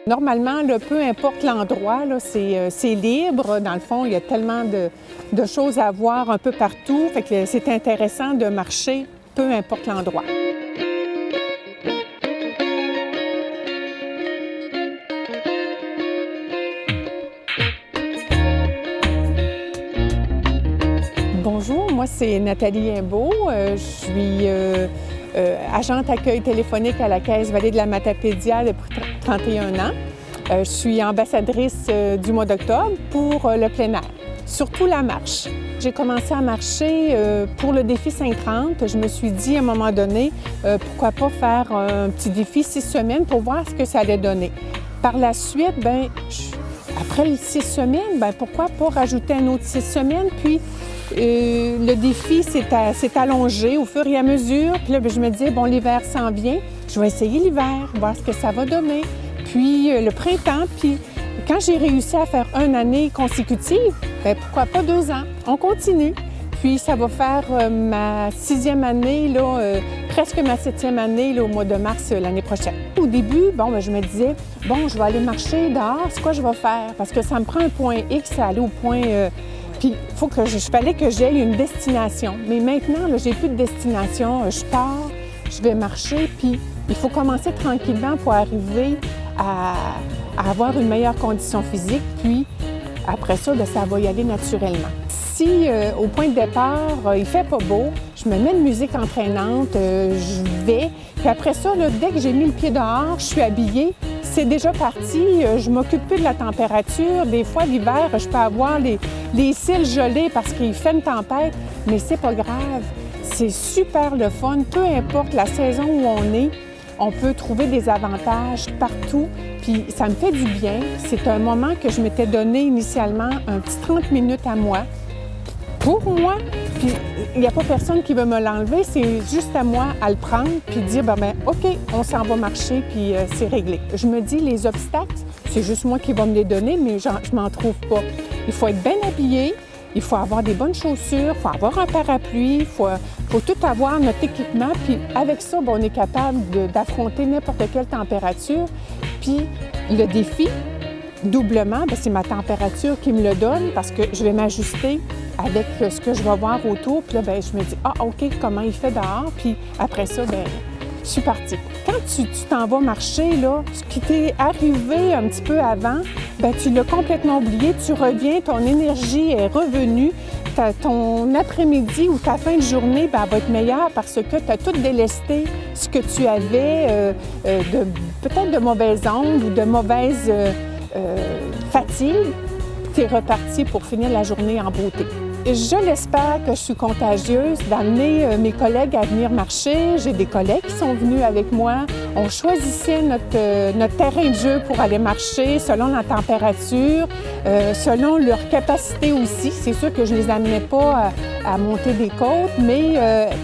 Normalement, là, peu importe l'endroit, là, c'est libre. Dans le fond, il y a tellement de choses à voir un peu partout. Fait que c'est intéressant de marcher, peu importe l'endroit. Bonjour, moi c'est Nathalie Imbeau. Je suis agente accueil téléphonique à la Caisse Vallée de la Matapédia depuis 31 ans. Je suis ambassadrice du mois d'octobre pour le plein air, surtout la marche. J'ai commencé à marcher pour le défi 530. Je me suis dit à un moment donné, pourquoi pas faire un petit défi 6 semaines pour voir ce que ça allait donner. Par la suite, après les 6 semaines, pourquoi pas rajouter un autre 6 semaines, puis le défi s'est allongé au fur et à mesure. Puis là, je me disais, bon, l'hiver s'en vient, je vais essayer l'hiver, voir ce que ça va donner. Puis le printemps, puis quand j'ai réussi à faire une année consécutive, pourquoi pas 2 ans? On continue. Puis ça va faire ma 6e année, là, presque ma 7e année là, au mois de mars l'année prochaine. Au début, je me disais, je vais aller marcher dehors, c'est quoi je vais faire? Parce que ça me prend un point X à aller au point... Puis il fallait que j'aie une destination. Mais maintenant, j'ai plus de destination. Je pars, je vais marcher, puis il faut commencer tranquillement pour arriver à avoir une meilleure condition physique. Puis après ça, ça va y aller naturellement. Si au point de départ, il fait pas beau, je me mets une musique entraînante, je vais. Puis après ça, là, dès que j'ai mis le pied dehors, je suis habillée, c'est déjà parti. Je m'occupe plus de la température. Des fois, l'hiver, je peux avoir les cils gelés parce qu'il fait une tempête, mais c'est pas grave. C'est super le fun. Peu importe la saison où on est, on peut trouver des avantages partout. Puis ça me fait du bien. C'est un moment que je m'étais donné initialement, un petit 30 minutes à moi. Pour moi, puis il n'y a pas personne qui veut me l'enlever, c'est juste à moi à le prendre puis dire, OK, on s'en va marcher puis c'est réglé. Je me dis, les obstacles, c'est juste moi qui va me les donner, mais je m'en trouve pas. Il faut être bien habillé, il faut avoir des bonnes chaussures, il faut avoir un parapluie, il faut tout avoir, notre équipement, puis avec ça, on est capable d'affronter n'importe quelle température. Puis le défi, doublement, c'est ma température qui me le donne parce que je vais m'ajuster avec ce que je vais voir autour. Puis là, je me dis, OK, comment il fait dehors? Puis après ça, je suis partie. Quand tu t'en vas marcher, là, ce qui t'est arrivé un petit peu avant, tu l'as complètement oublié. Tu reviens, ton énergie est revenue. Ton après-midi ou ta fin de journée va être meilleure parce que tu as tout délesté ce que tu avais peut-être de mauvaises ondes ou de mauvaises fatigue. Tu es reparti pour finir la journée en beauté. Je l'espère que je suis contagieuse d'amener mes collègues à venir marcher. J'ai des collègues qui sont venus avec moi. On choisissait notre terrain de jeu pour aller marcher selon la température, selon leur capacité aussi. C'est sûr que je ne les amenais pas à monter des côtes, mais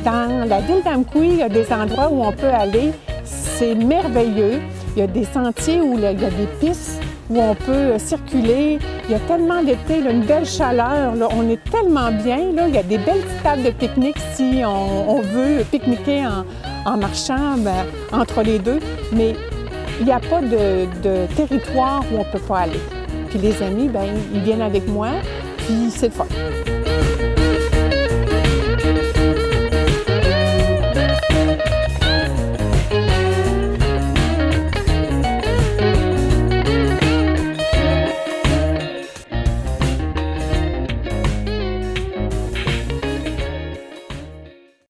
dans la ville d'Amqui, il y a des endroits où on peut aller. C'est merveilleux. Il y a des sentiers où il y a des pistes où on peut circuler. Il y a tellement d'été, une belle chaleur. Là, on est tellement bien. Là, il y a des belles petites tables de pique-nique si on veut pique-niquer en marchant entre les deux. Mais il n'y a pas de territoire où on ne peut pas aller. Puis les amis, ils viennent avec moi, puis c'est le fun.